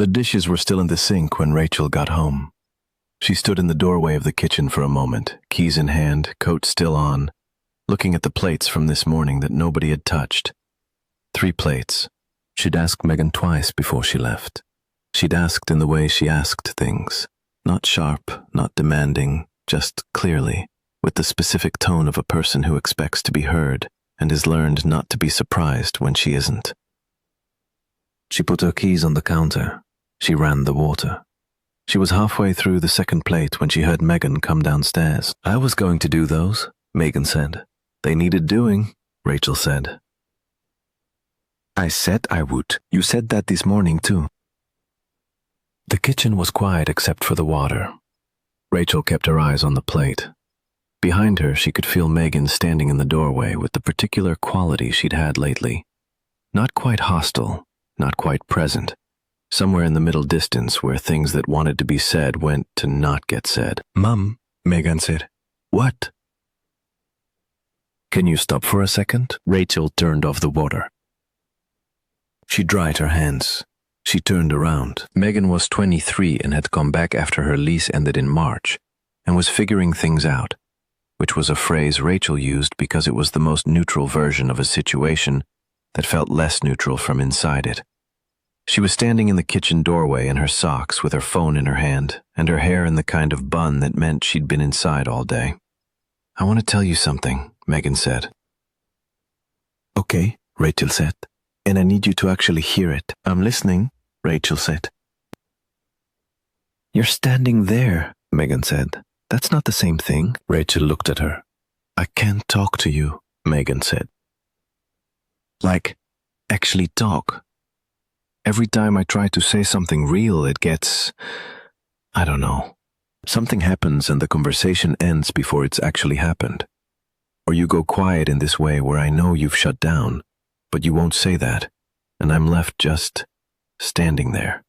The dishes were still in the sink when Rachel got home. She stood in the doorway of the kitchen for a moment, keys in hand, coat still on, looking at the plates from this morning that nobody had touched. 3 plates. She'd asked Megan twice before she left. She'd asked in the way she asked things. Not sharp, not demanding, just clearly, with the specific tone of a person who expects to be heard and has learned not to be surprised when she isn't. She put her keys on the counter. She ran the water. She was halfway through the second plate when she heard Megan come downstairs. "I was going to do those," Megan said. "They needed doing," Rachel said. "I said I would. You said that this morning too." The kitchen was quiet except for the water. Rachel kept her eyes on the plate. Behind her, she could feel Megan standing in the doorway with the particular quality she'd had lately. Not quite hostile, not quite present. Somewhere in the middle distance where things that wanted to be said went to not get said. "Mum," Megan said. "What?" "Can you stop for a second?" Rachel turned off the water. She dried her hands. She turned around. Megan was 23 and had come back after her lease ended in March and was figuring things out, which was a phrase Rachel used because it was the most neutral version of a situation that felt less neutral from inside it. She was standing in the kitchen doorway in her socks with her phone in her hand and her hair in the kind of bun that meant she'd been inside all day. "I want to tell you something," Megan said. "Okay," Rachel said. "And I need you to actually hear it." "I'm listening," Rachel said. "You're standing there," Megan said. "That's not the same thing." Rachel looked at her. "I can't talk to you," Megan said. "Like, actually talk. Every time I try to say something real, it gets, I don't know. Something happens and the conversation ends before it's actually happened. Or you go quiet in this way where I know you've shut down, but you won't say that, and I'm left just standing there."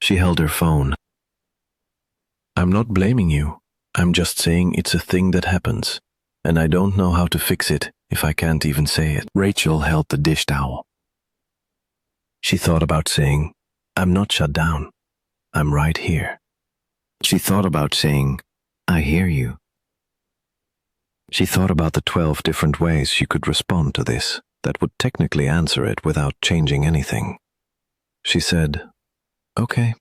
She held her phone. "I'm not blaming you. I'm just saying it's a thing that happens, and I don't know how to fix it if I can't even say it." Rachel held the dish towel. She thought about saying, "I'm not shut down. I'm right here." She thought about saying, "I hear you." She thought about the 12 different ways she could respond to this that would technically answer it without changing anything. She said, "Okay."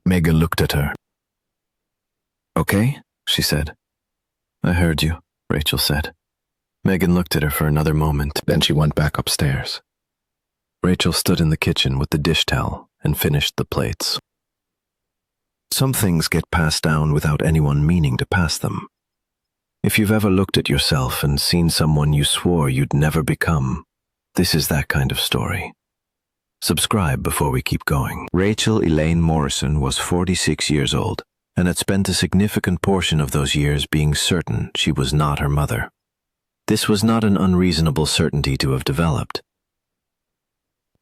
Megan looked at her. "Okay," she said. "I heard you," Rachel said. Megan looked at her for another moment, then she went back upstairs. Rachel stood in the kitchen with the dish towel and finished the plates. Some things get passed down without anyone meaning to pass them. If you've ever looked at yourself and seen someone you swore you'd never become, this is that kind of story. Subscribe before we keep going. Rachel Elaine Morrison was 46 years old and had spent a significant portion of those years being certain she was not her mother. This was not an unreasonable certainty to have developed.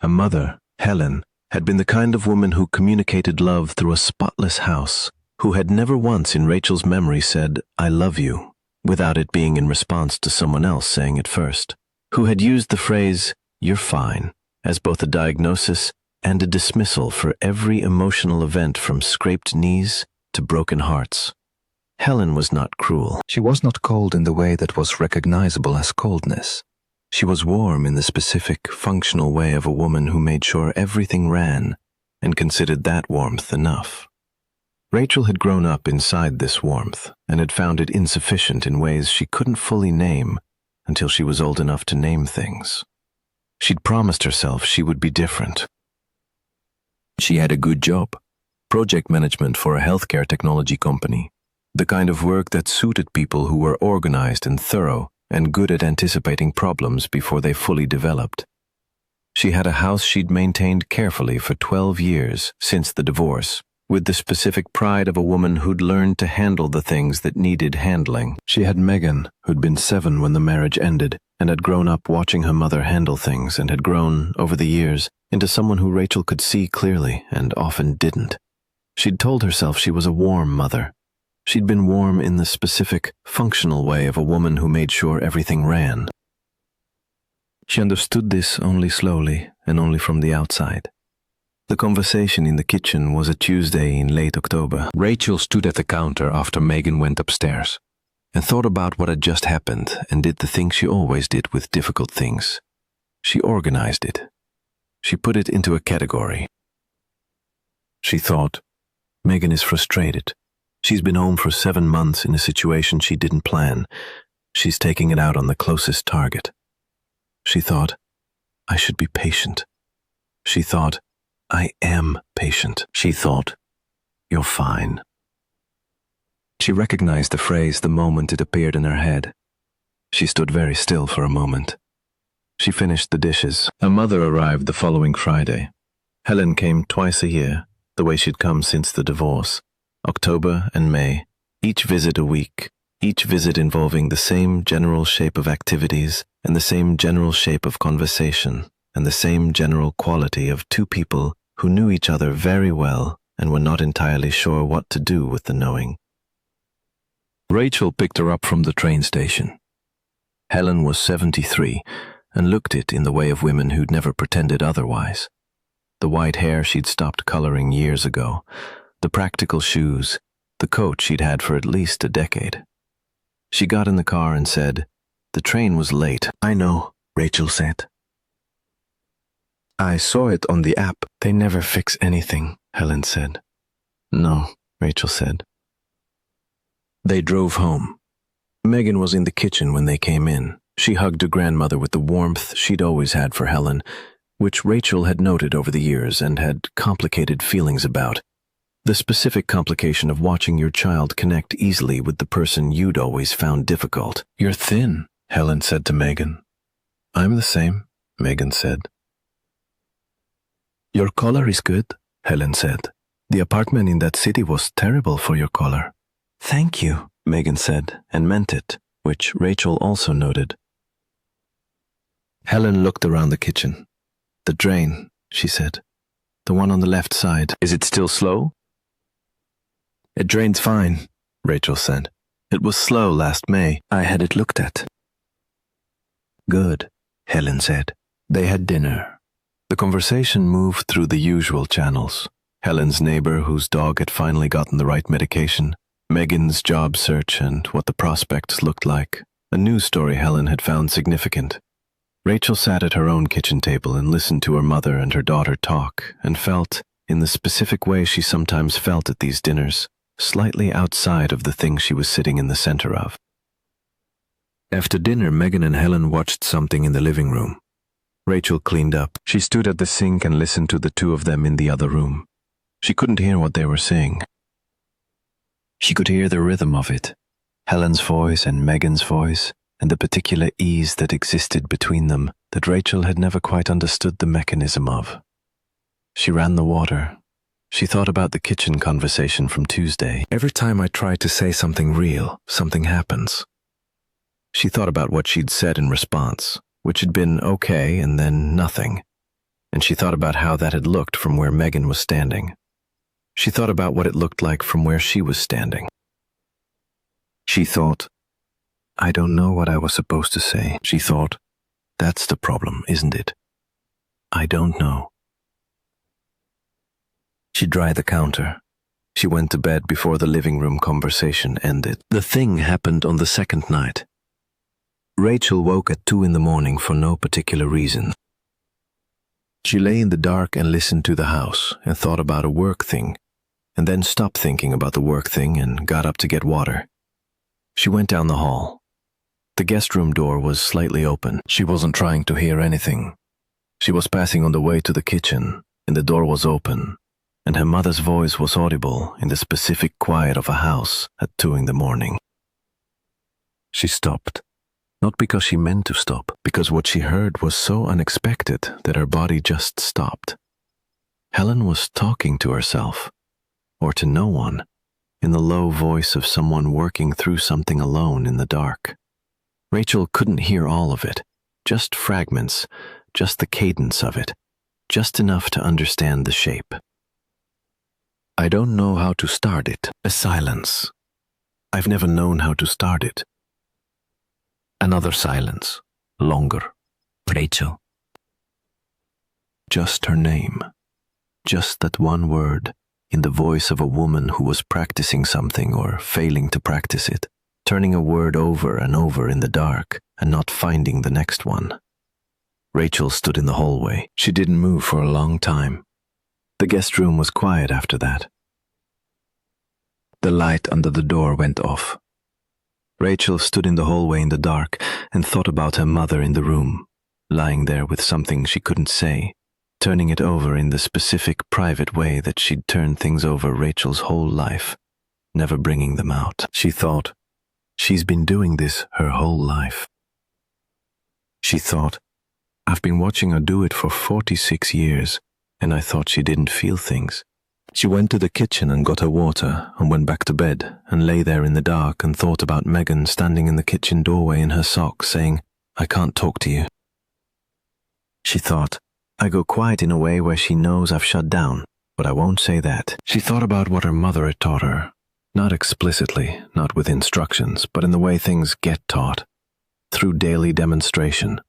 Her mother, Helen, had been the kind of woman who communicated love through a spotless house, who had never once in Rachel's memory said, "I love you," without it being in response to someone else saying it first, who had used the phrase, "you're fine," as both a diagnosis and a dismissal for every emotional event from scraped knees to broken hearts. Helen was not cruel. She was not cold in the way that was recognizable as coldness. She was warm in the specific, functional way of a woman who made sure everything ran and considered that warmth enough. Rachel had grown up inside this warmth and had found it insufficient in ways she couldn't fully name until she was old enough to name things. She'd promised herself she would be different. She had a good job, project management for a healthcare technology company, the kind of work that suited people who were organized and thorough and good at anticipating problems before they fully developed. She had a house she'd maintained carefully for 12 years since the divorce, with the specific pride of a woman who'd learned to handle the things that needed handling. She had Megan, who'd been 7 when the marriage ended, and had grown up watching her mother handle things and had grown, over the years, into someone who Rachel could see clearly and often didn't. She'd told herself she was a warm mother. She'd been warm in the specific, functional way of a woman who made sure everything ran. She understood this only slowly and only from the outside. The conversation in the kitchen was a Tuesday in late October. Rachel stood at the counter after Megan went upstairs and thought about what had just happened and did the thing she always did with difficult things. She organized it. She put it into a category. She thought, Megan is frustrated. She's been home for 7 months in a situation she didn't plan. She's taking it out on the closest target. She thought, I should be patient. She thought, I am patient. She thought, you're fine. She recognized the phrase the moment it appeared in her head. She stood very still for a moment. She finished the dishes. Her mother arrived the following Friday. Helen came twice a year, the way she'd come since the divorce. October and May, each visit a week, each visit involving the same general shape of activities and the same general shape of conversation and the same general quality of two people who knew each other very well and were not entirely sure what to do with the knowing. Rachel picked her up from the train station. Helen was 73 and looked it in the way of women who'd never pretended otherwise. The white hair she'd stopped coloring years ago, the practical shoes, the coat she'd had for at least a decade. She got in the car and said, the train was late. I know, Rachel said. I saw it on the app. They never fix anything, Helen said. No, Rachel said. They drove home. Megan was in the kitchen when they came in. She hugged her grandmother with the warmth she'd always had for Helen, which Rachel had noted over the years and had complicated feelings about. The specific complication of watching your child connect easily with the person you'd always found difficult. You're thin, Helen said to Megan. I'm the same, Megan said. Your color is good, Helen said. The apartment in that city was terrible for your color. Thank you, Megan said, and meant it, which Rachel also noted. Helen looked around the kitchen. The drain, she said. The one on the left side. Is it still slow? It drains fine, Rachel said. It was slow last May. I had it looked at. Good, Helen said. They had dinner. The conversation moved through the usual channels. Helen's neighbor whose dog had finally gotten the right medication, Megan's job search and what the prospects looked like, a news story Helen had found significant. Rachel sat at her own kitchen table and listened to her mother and her daughter talk and felt, in the specific way she sometimes felt at these dinners, slightly outside of the thing she was sitting in the center of. After dinner, Megan and Helen watched something in the living room. Rachel cleaned up. She stood at the sink and listened to the two of them in the other room. She couldn't hear what they were saying. She could hear the rhythm of it, Helen's voice and Megan's voice, and the particular ease that existed between them that Rachel had never quite understood the mechanism of. She ran the water. She thought about the kitchen conversation from Tuesday. Every time I try to say something real, something happens. She thought about what she'd said in response, which had been okay and then nothing. And she thought about how that had looked from where Megan was standing. She thought about what it looked like from where she was standing. She thought, I don't know what I was supposed to say. She thought, that's the problem, isn't it? I don't know. She dried the counter. She went to bed before the living room conversation ended. The thing happened on the second night. Rachel woke at 2 a.m. for no particular reason. She lay in the dark and listened to the house and thought about a work thing, and then stopped thinking about the work thing and got up to get water. She went down the hall. The guest room door was slightly open. She wasn't trying to hear anything. She was passing on the way to the kitchen, and the door was open, and her mother's voice was audible in the specific quiet of a house at 2 a.m. She stopped. Not because she meant to stop, because what she heard was so unexpected that her body just stopped. Helen was talking to herself, or to no one, in the low voice of someone working through something alone in the dark. Rachel couldn't hear all of it, just fragments, just the cadence of it, just enough to understand the shape. I don't know how to start it. A silence. I've never known how to start it. Another silence, longer. Rachel. Just her name. just that one word, in the voice of a woman who was practicing something or failing to practice it, turning a word over and over in the dark and not finding the next one. Rachel stood in the hallway. She didn't move for a long time. The guest room was quiet after that. The light under the door went off. Rachel stood in the hallway in the dark and thought about her mother in the room, lying there with something she couldn't say, turning it over in the specific private way that she'd turned things over Rachel's whole life, never bringing them out. She thought, she's been doing this her whole life. She thought, I've been watching her do it for 46 years, and I thought she didn't feel things. She went to the kitchen and got her water and went back to bed and lay there in the dark and thought about Megan standing in the kitchen doorway in her socks saying, I can't talk to you. She thought, I go quiet in a way where she knows I've shut down, but I won't say that. She thought about what her mother had taught her, not explicitly, not with instructions, but in the way things get taught, through daily demonstration,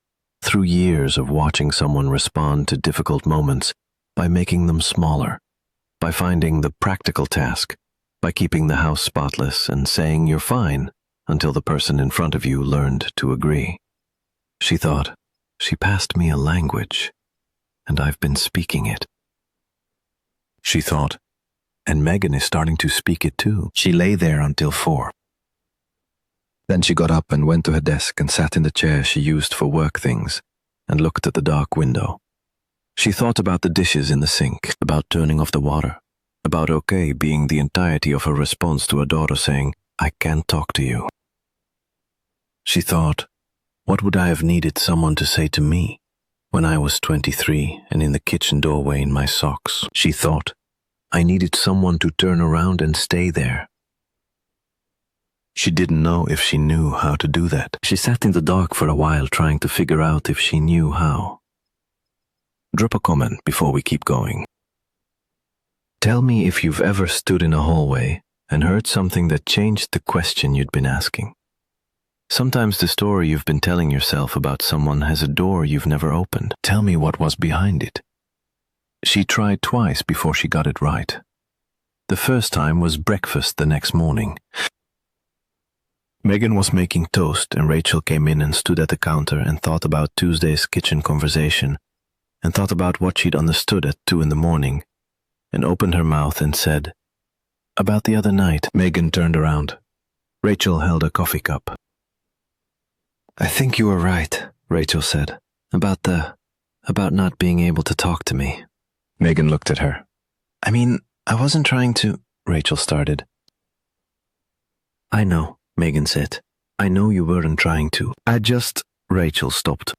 through years of watching someone respond to difficult moments by making them smaller, by finding the practical task, by keeping the house spotless and saying you're fine until the person in front of you learned to agree. She thought, she passed me a language, and I've been speaking it. She thought, and Megan is starting to speak it too. She lay there until 4. Then she got up and went to her desk and sat in the chair she used for work things and looked at the dark window. She thought about the dishes in the sink, about turning off the water, about okay being the entirety of her response to her daughter saying, I can't talk to you. She thought, what would I have needed someone to say to me when I was 23 and in the kitchen doorway in my socks? She thought, I needed someone to turn around and stay there. She didn't know if she knew how to do that. She sat in the dark for a while trying to figure out if she knew how. Drop a comment before we keep going. Tell me if you've ever stood in a hallway and heard something that changed the question you'd been asking. Sometimes the story you've been telling yourself about someone has a door you've never opened. Tell me what was behind it. She tried twice before she got it right. The first time was breakfast the next morning. Megan was making toast and Rachel came in and stood at the counter and thought about Tuesday's kitchen conversation and thought about what she'd understood at 2 in the morning and opened her mouth and said, about the other night. Megan turned around. Rachel held a coffee cup. I think you were right, Rachel said, about not being able to talk to me. Megan looked at her. I mean, I wasn't trying to, Rachel started. I know, Megan said. I know you weren't trying to. Rachel stopped.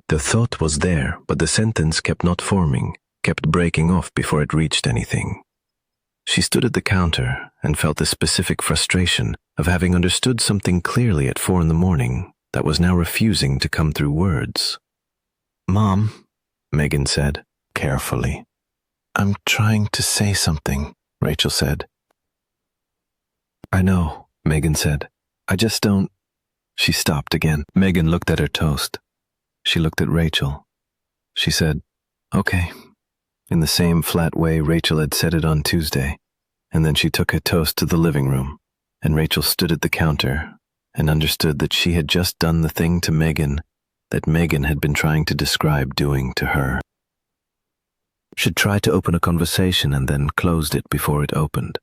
The thought was there, but the sentence kept not forming, kept breaking off before it reached anything. She stood at the counter and felt the specific frustration of having understood something clearly at 4 in the morning that was now refusing to come through words. Mom, Megan said, carefully. I'm trying to say something, Rachel said. I know, Megan said. I just don't. She stopped again. Megan looked at her toast. She looked at Rachel. She said, okay, in the same flat way Rachel had said it on Tuesday, and then she took her toast to the living room, and Rachel stood at the counter and understood that she had just done the thing to Megan that Megan had been trying to describe doing to her. She'd tried to open a conversation and then closed it before it opened.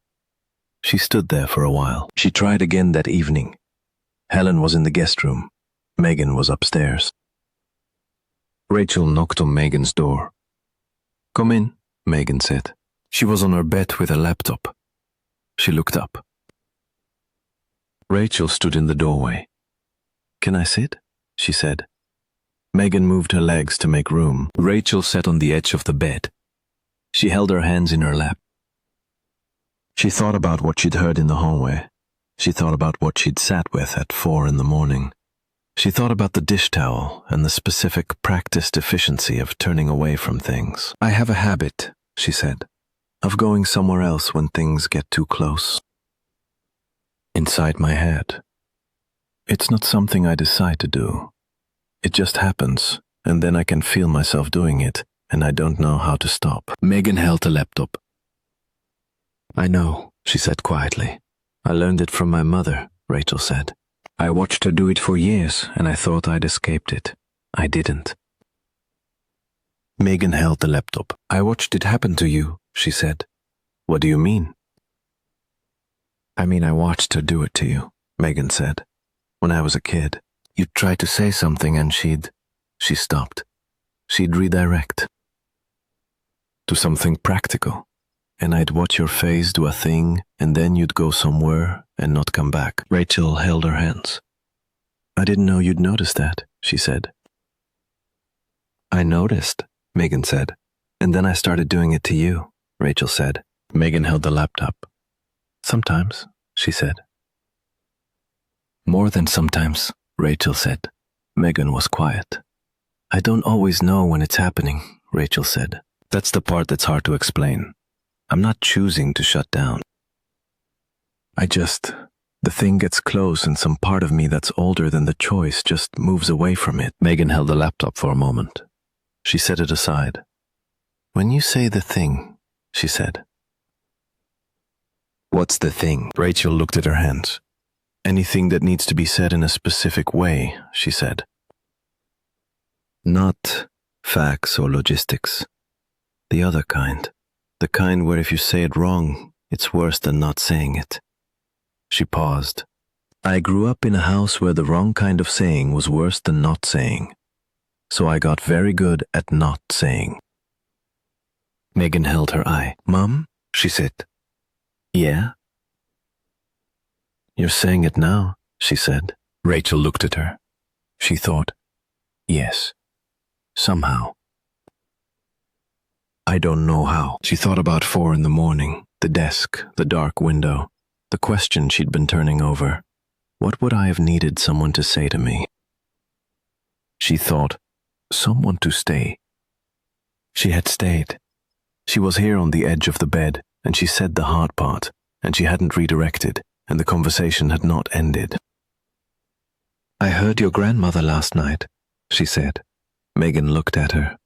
She stood there for a while. She tried again that evening. Helen was in the guest room. Megan was upstairs. Rachel knocked on Megan's door. Come in, Megan said. She was on her bed with a laptop. She looked up. Rachel stood in the doorway. Can I sit? She said. Megan moved her legs to make room. Rachel sat on the edge of the bed. She held her hands in her lap. She thought about what she'd heard in the hallway. She thought about what she'd sat with at 4 in the morning. She thought about the dish towel and the specific practiced efficiency of turning away from things. I have a habit, she said, of going somewhere else when things get too close. Inside my head. It's not something I decide to do. It just happens, and then I can feel myself doing it, and I don't know how to stop. Megan held the laptop. I know, she said quietly. I learned it from my mother, Rachel said. I watched her do it for years, and I thought I'd escaped it. I didn't. Megan held the laptop. I watched it happen to you, she said. What do you mean? I mean, I watched her do it to you, Megan said. When I was a kid, you'd try to say something and she stopped. She'd redirect to something practical, and I'd watch your face do a thing, and then you'd go somewhere and not come back. Rachel held her hands. I didn't know you'd notice that, she said. I noticed, Megan said, and then I started doing it to you, Rachel said. Megan held the laptop. Sometimes, she said. More than sometimes, Rachel said. Megan was quiet. I don't always know when it's happening, Rachel said. That's the part that's hard to explain. I'm not choosing to shut down. The thing gets close and some part of me that's older than the choice just moves away from it. Megan held the laptop for a moment. She set it aside. When you say the thing, she said. What's the thing? Rachel looked at her hands. Anything that needs to be said in a specific way, she said. Not facts or logistics. The other kind. The kind where if you say it wrong, it's worse than not saying it. She paused. I grew up in a house where the wrong kind of saying was worse than not saying. So I got very good at not saying. Megan held her eye. Mom, she said. Yeah? You're saying it now, she said. Rachel looked at her. She thought, yes, somehow. I don't know how. She thought about 4 a.m, the desk, the dark window, the question she'd been turning over. What would I have needed someone to say to me? She thought, someone to stay. She had stayed. She was here on the edge of the bed, and she said the hard part, and she hadn't redirected, and the conversation had not ended. I heard your grandmother last night, she said. Megan looked at her.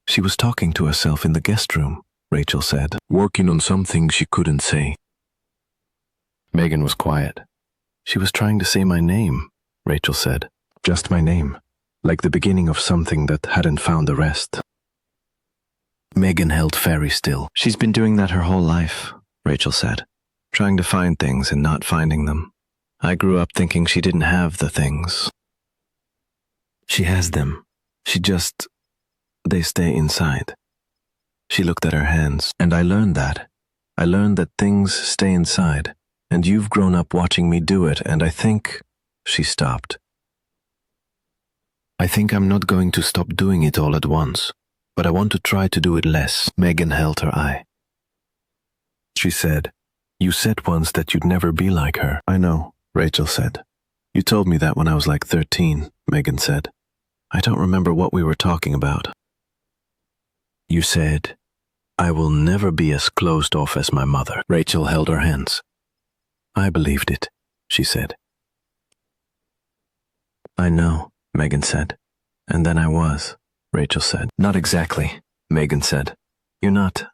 She was talking to herself in the guest room, Rachel said, working on something she couldn't say. Megan was quiet. She was trying to say my name, Rachel said. Just my name, like the beginning of something that hadn't found the rest. Megan held very still. She's been doing that her whole life, Rachel said, trying to find things and not finding them. I grew up thinking she didn't have the things. She has them. They stay inside. She looked at her hands, and I learned that. I learned that things stay inside, and you've grown up watching me do it, and I think... She stopped. I think I'm not going to stop doing it all at once, but I want to try to do it less. Megan held her eye. She said, you said once that you'd never be like her. I know, Rachel said. You told me that when I was like 13, Megan said. I don't remember what we were talking about. You said, I will never be as closed off as my mother. Rachel held her hands. I believed it, she said. I know, Megan said. And then I was, Rachel said. Not exactly, Megan said. You're not.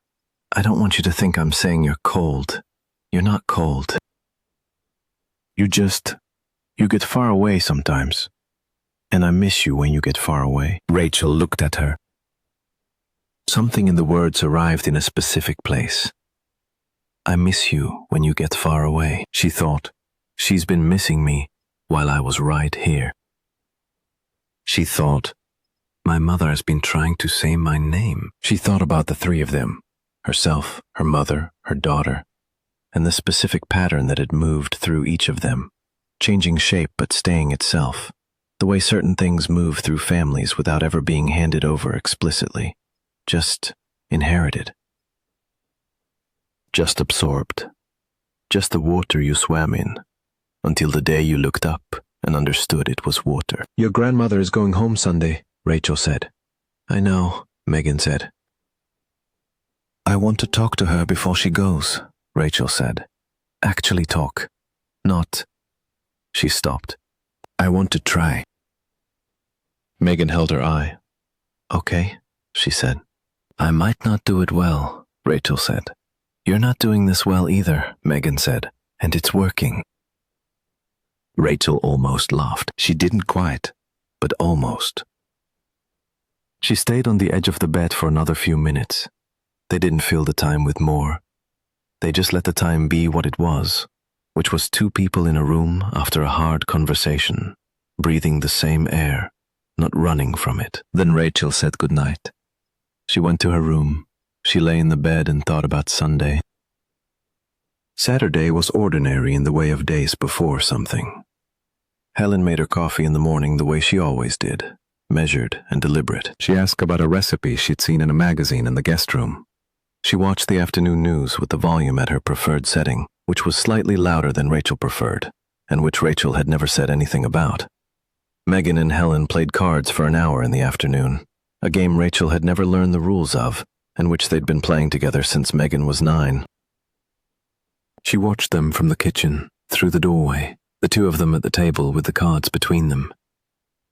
I don't want you to think I'm saying you're cold. You're not cold. You get far away sometimes. And I miss you when you get far away. Rachel looked at her. Something in the words arrived in a specific place. I miss you when you get far away, she thought. She's been missing me while I was right here. She thought, my mother has been trying to say my name. She thought about the 3 of them, herself, her mother, her daughter, and the specific pattern that had moved through each of them, changing shape but staying itself, the way certain things move through families without ever being handed over explicitly, just inherited, just absorbed, just the water you swam in, until the day you looked up and understood it was water. Your grandmother is going home Sunday, Rachel said. I know, Megan said. I want to talk to her before she goes, Rachel said. Actually talk, not... She stopped. I want to try. Megan held her eye. Okay, she said. I might not do it well, Rachel said. You're not doing this well either, Megan said, and it's working. Rachel almost laughed. She didn't quite, but almost. She stayed on the edge of the bed for another few minutes. They didn't fill the time with more. They just let the time be what it was, which was two people in a room after a hard conversation, breathing the same air, not running from it. Then Rachel said goodnight. She went to her room. She lay in the bed and thought about Sunday. Saturday was ordinary in the way of days before something. Helen made her coffee in the morning the way she always did, measured and deliberate. She asked about a recipe she'd seen in a magazine in the guest room. She watched the afternoon news with the volume at her preferred setting, which was slightly louder than Rachel preferred, and which Rachel had never said anything about. Megan and Helen played cards for an hour in the afternoon, a game Rachel had never learned the rules of, and which they'd been playing together since Megan was 9. She watched them from the kitchen, through the doorway, the two of them at the table with the cards between them.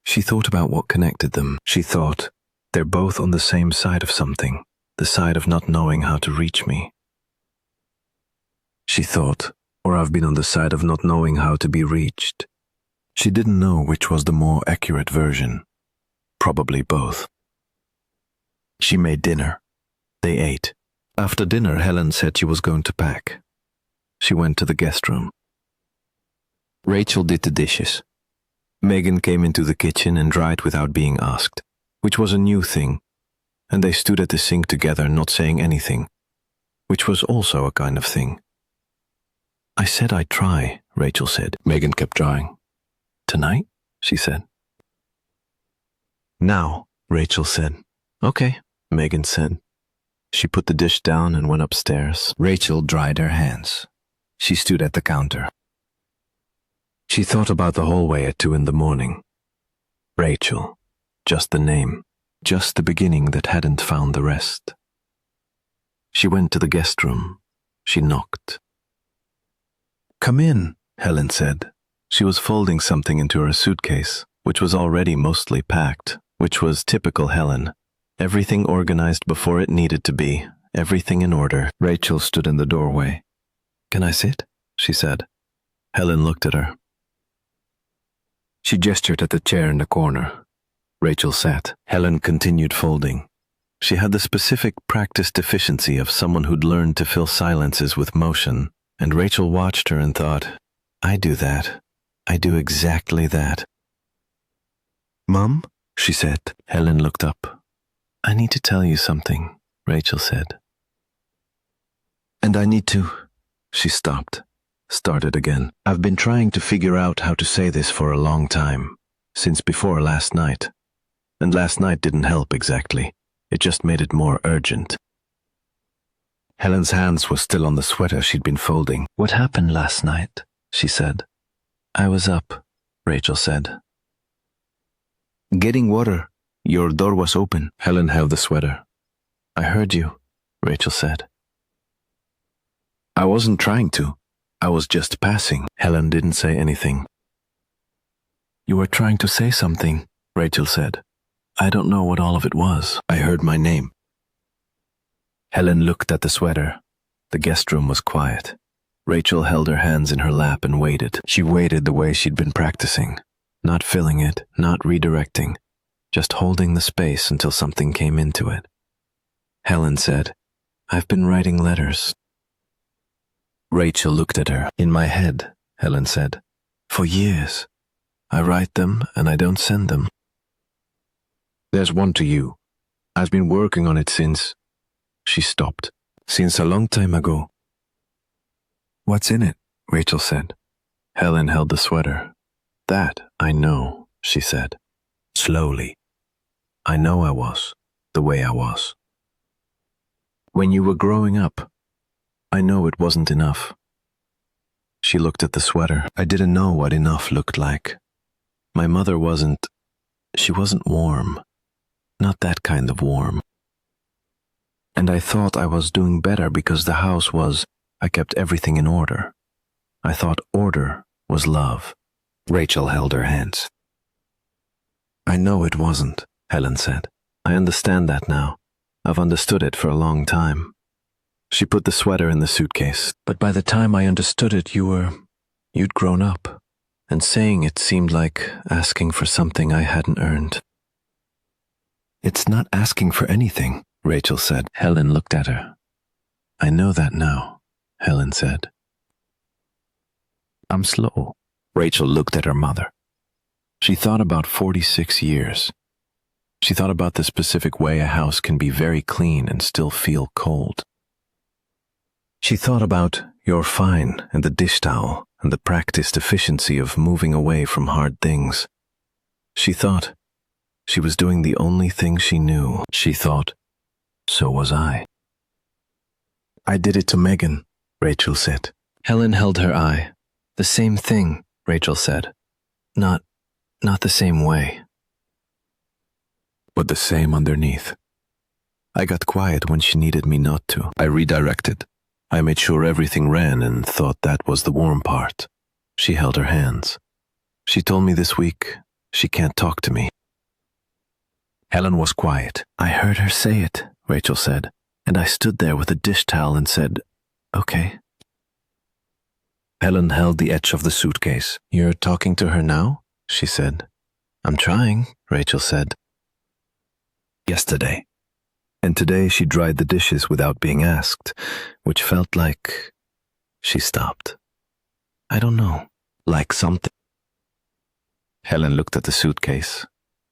She thought about what connected them. She thought, they're both on the same side of something, the side of not knowing how to reach me. She thought, or I've been on the side of not knowing how to be reached. She didn't know which was the more accurate version. Probably both. She made dinner. They ate. After dinner, Helen said she was going to pack. She went to the guest room. Rachel did the dishes. Megan came into the kitchen and dried without being asked, which was a new thing, and they stood at the sink together not saying anything, which was also a kind of thing. I said I'd try, Rachel said. Megan kept drying. Tonight? She said. Now, Rachel said. Okay, Megan said. She put the dish down and went upstairs. Rachel dried her hands. She stood at the counter. She thought about the hallway at 2 a.m. Rachel, just the name, just the beginning that hadn't found the rest. She went to the guest room. She knocked. Come in, Helen said. She was folding something into her suitcase, which was already mostly packed, which was typical Helen. Everything organized before it needed to be, everything in order. Rachel stood in the doorway. Can I sit? She said. Helen looked at her. She gestured at the chair in the corner. Rachel sat. Helen continued folding. She had the specific practice deficiency of someone who'd learned to fill silences with motion, and Rachel watched her and thought, I do that. I do exactly that. Mom, she said. Helen looked up. I need to tell you something, Rachel said. And I need to... She stopped, started again. I've been trying to figure out how to say this for a long time, since before last night. And last night didn't help exactly. It just made it more urgent. Helen's hands were still on the sweater she'd been folding. What happened last night? She said. I was up, Rachel said. Getting water. Your door was open. Helen held the sweater. I heard you, Rachel said. I wasn't trying to. I was just passing. Helen didn't say anything. You were trying to say something, Rachel said. I don't know what all of it was. I heard my name. Helen looked at the sweater. The guest room was quiet. Rachel held her hands in her lap and waited. She waited the way she'd been practicing, not filling it, not redirecting, just holding the space until something came into it. Helen said, I've been writing letters. Rachel looked at her. In my head, Helen said. For years. I write them and I don't send them. There's one to you. I've been working on it since... She stopped. Since a long time ago. What's in it? Rachel said. Helen held the sweater. That I know, she said. Slowly. I know I was, the way I was. When you were growing up, I know it wasn't enough. She looked at the sweater. I didn't know what enough looked like. My mother wasn't... She wasn't warm. Not that kind of warm. And I thought I was doing better because the house was... I kept everything in order. I thought order was love. Rachel held her hands. I know it wasn't, Helen said. I understand that now. I've understood it for a long time. She put the sweater in the suitcase. But by the time I understood it, you'd grown up, and saying it seemed like asking for something I hadn't earned. It's not asking for anything, Rachel said. Helen looked at her. I know that now, Helen said. I'm slow. Rachel looked at her mother. She thought about 46 years. She thought about the specific way a house can be very clean and still feel cold. She thought about "you're fine" and the dish towel and the practiced efficiency of moving away from hard things. She thought she was doing the only thing she knew. She thought, so was I. I did it to Megan, Rachel said. Helen held her eye. The same thing, Rachel said. Not the same way. But the same underneath. I got quiet when she needed me not to. I redirected. I made sure everything ran and thought that was the warm part. She held her hands. She told me this week she can't talk to me. Helen was quiet. I heard her say it, Rachel said, and I stood there with a dish towel and said, okay. Helen held the edge of the suitcase. You're talking to her now? She said. I'm trying, Rachel said. Yesterday. And today she dried the dishes without being asked, which felt like... She stopped. I don't know, like something. Helen looked at the suitcase.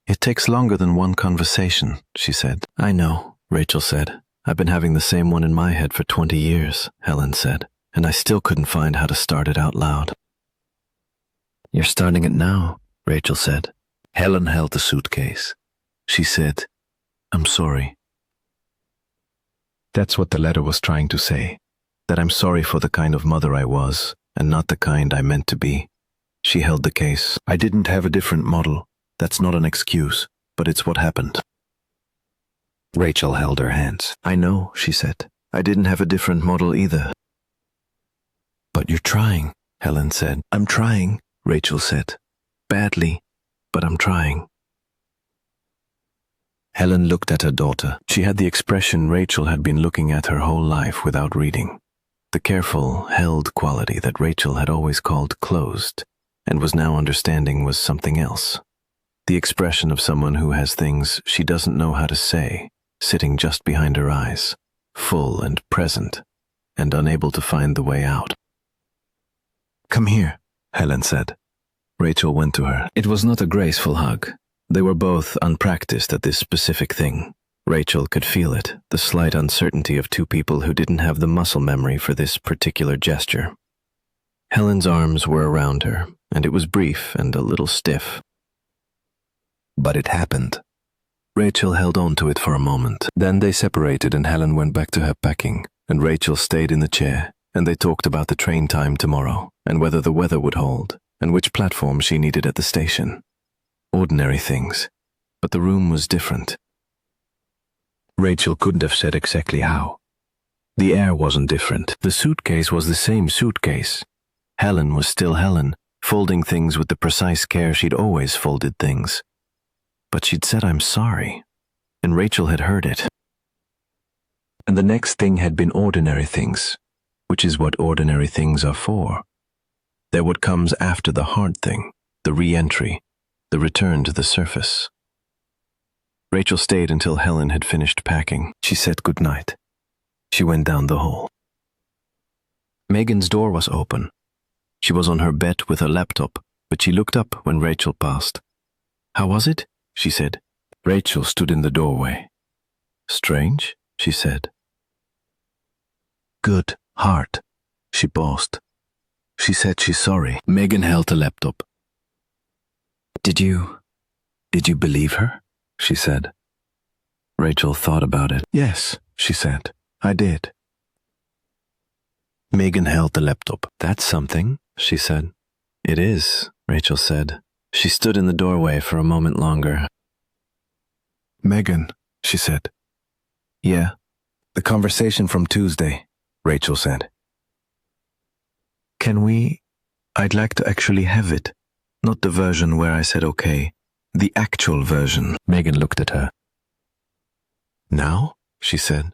It takes longer than one conversation, she said. I know, Rachel said. I've been having the same one in my head for 20 years, Helen said, and I still couldn't find how to start it out loud. You're starting it now, Rachel said. Helen held the suitcase. She said, I'm sorry. That's what the letter was trying to say, that I'm sorry for the kind of mother I was, and not the kind I meant to be. She held the case. I didn't have a different model. That's not an excuse, but it's what happened. Rachel held her hands. I know, she said. I didn't have a different model either. But you're trying, Helen said. I'm trying, Rachel said. Badly, but I'm trying. Helen looked at her daughter. She had the expression Rachel had been looking at her whole life without reading. The careful, held quality that Rachel had always called closed, and was now understanding was something else. The expression of someone who has things she doesn't know how to say, sitting just behind her eyes, full and present, and unable to find the way out. Come here, Helen said. Rachel went to her. It was not a graceful hug. They were both unpracticed at this specific thing. Rachel could feel it, the slight uncertainty of two people who didn't have the muscle memory for this particular gesture. Helen's arms were around her, and it was brief and a little stiff. But it happened. Rachel held on to it for a moment. Then they separated and Helen went back to her packing, and Rachel stayed in the chair, and they talked about the train time tomorrow, and whether the weather would hold, and which platform she needed at the station. Ordinary things, but the room was different. Rachel couldn't have said exactly how. The air wasn't different. The suitcase was the same suitcase. Helen was still Helen, folding things with the precise care she'd always folded things. But she'd said I'm sorry, and Rachel had heard it. And the next thing had been ordinary things, which is what ordinary things are for. They're what comes after the hard thing, the re-entry, the return to the surface. Rachel stayed until Helen had finished packing. She said goodnight. She went down the hall. Megan's door was open. She was on her bed with her laptop, but she looked up when Rachel passed. How was it? She said. Rachel stood in the doorway. Strange, she said. Good, heart. She paused. She said she's sorry. Megan held the laptop. Did you believe her? She said. Rachel thought about it. Yes, she said. I did. Megan held the laptop. That's something, she said. It is, Rachel said. She stood in the doorway for a moment longer. Megan, she said. Yeah, the conversation from Tuesday, Rachel said. I'd like to actually have it. Not the version where I said okay. The actual version. Megan looked at her. Now? she said.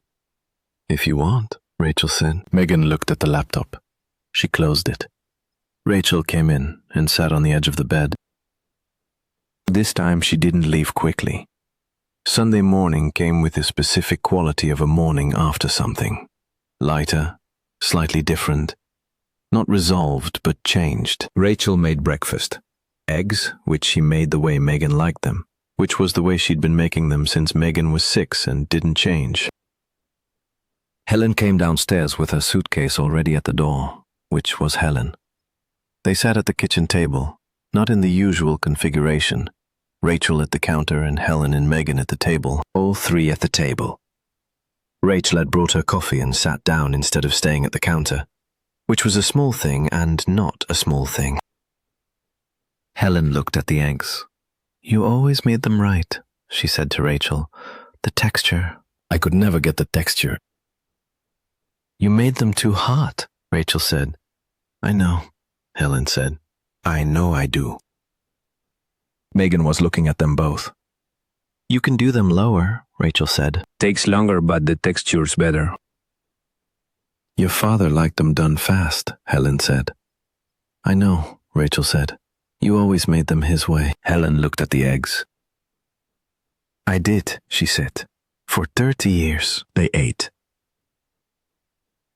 If you want, Rachel said. Megan looked at the laptop. She closed it. Rachel came in and sat on the edge of the bed. This time she didn't leave quickly. Sunday morning came with the specific quality of a morning after something. Lighter, slightly different. Not resolved, but changed. Rachel made breakfast. Eggs, which she made the way Megan liked them, which was the way she'd been making them since Megan was 6 and didn't change. Helen came downstairs with her suitcase already at the door, which was Helen. They sat at the kitchen table, not in the usual configuration. Rachel at the counter and Helen and Megan at the table, all three at the table. Rachel had brought her coffee and sat down instead of staying at the counter, which was a small thing and not a small thing. Helen looked at the eggs. You always made them right, she said to Rachel. The texture. I could never get the texture. You made them too hot, Rachel said. I know, Helen said. I know I do. Megan was looking at them both. You can do them lower, Rachel said. Takes longer, but the texture's better. Your father liked them done fast, Helen said. I know, Rachel said. You always made them his way. Helen looked at the eggs. I did, she said. For 30 years, they ate.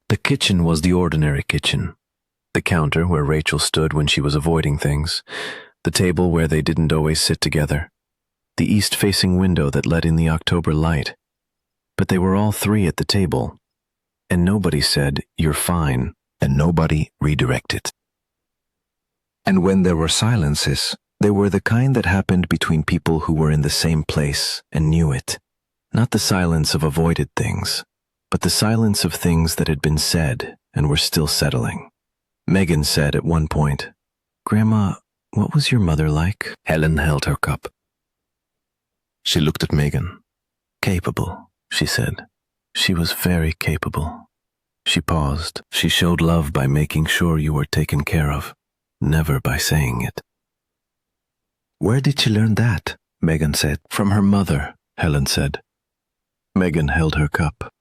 The kitchen was the ordinary kitchen. The counter where Rachel stood when she was avoiding things. The table where they didn't always sit together. The east-facing window that let in the October light. But they were all three at the table. And nobody said, you're fine, and nobody redirected. And when there were silences, they were the kind that happened between people who were in the same place and knew it. Not the silence of avoided things, but the silence of things that had been said and were still settling. Megan said at one point, Grandma, what was your mother like? Helen held her cup. She looked at Megan. Capable, she said. She was very capable. She paused. She showed love by making sure you were taken care of, never by saying it. Where did she learn that? Megan said. From her mother, Helen said. Megan held her cup.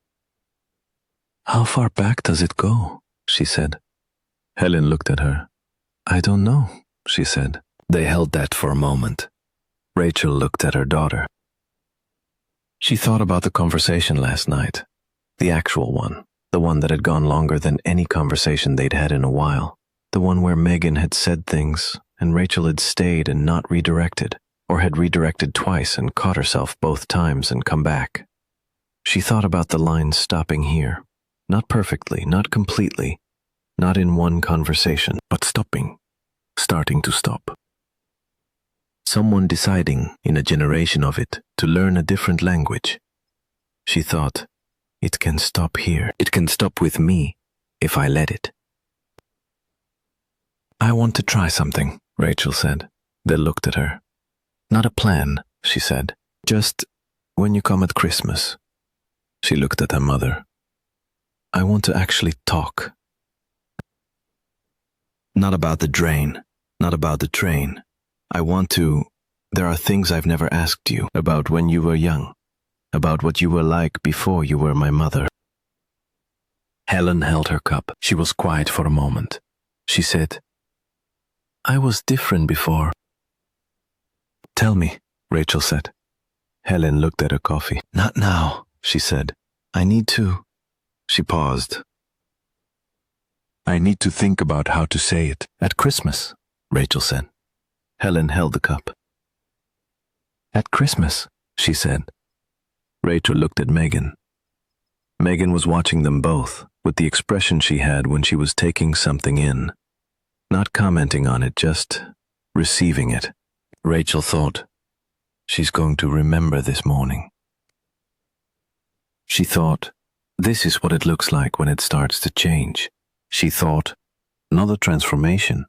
How far back does it go? She said. Helen looked at her. I don't know, she said. They held that for a moment. Rachel looked at her daughter. She thought about the conversation last night, the actual one, the one that had gone longer than any conversation they'd had in a while, the one where Megan had said things and Rachel had stayed and not redirected, or had redirected twice and caught herself both times and come back. She thought about the lines stopping here, not perfectly, not completely, not in one conversation, but stopping, starting to stop. Someone deciding, in a generation of it, to learn a different language. She thought, it can stop here. It can stop with me, if I let it. I want to try something, Rachel said. They looked at her. Not a plan, she said. Just when you come at Christmas. She looked at her mother. I want to actually talk. Not about the drain, not about the train. I want to. There are things I've never asked you about when you were young, about what you were like before you were my mother. Helen held her cup. She was quiet for a moment. She said, I was different before. Tell me, Rachel said. Helen looked at her coffee. Not now, she said. I need to. She paused. I need to think about how to say it. At Christmas, Rachel said. Helen held the cup. At Christmas, she said. Rachel looked at Megan. Megan was watching them both, with the expression she had when she was taking something in. Not commenting on it, just receiving it. Rachel thought, she's going to remember this morning. She thought, this is what it looks like when it starts to change. She thought, not a transformation,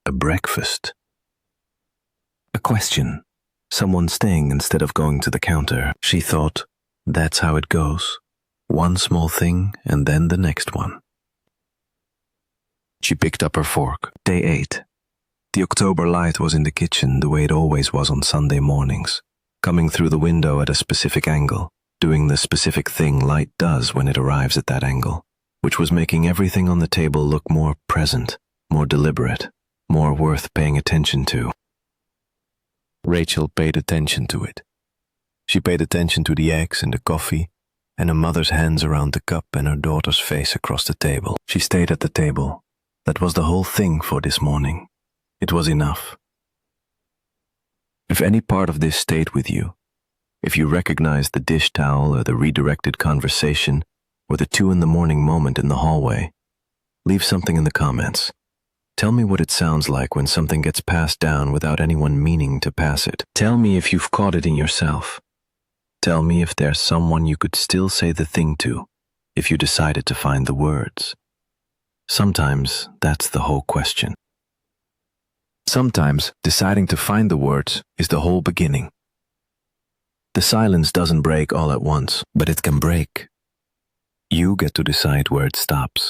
a breakfast. A question, someone staying instead of going to the counter. She thought, that's how it goes. One small thing and then the next one. She picked up her fork. Day 8. The October light was in the kitchen the way it always was on Sunday mornings, coming through the window at a specific angle, doing the specific thing light does when it arrives at that angle, which was making everything on the table look more present, more deliberate, more worth paying attention to. Rachel paid attention to it. She paid attention to the eggs and the coffee, and her mother's hands around the cup and her daughter's face across the table. She stayed at the table. That was the whole thing for this morning. It was enough. If any part of this stayed with you, if you recognized the dish towel or the redirected conversation or the 2 a.m. moment in the hallway, leave something in the comments. Tell me what it sounds like when something gets passed down without anyone meaning to pass it. Tell me if you've caught it in yourself. Tell me if there's someone you could still say the thing to if you decided to find the words. Sometimes that's the whole question. Sometimes deciding to find the words is the whole beginning. The silence doesn't break all at once, but it can break. You get to decide where it stops.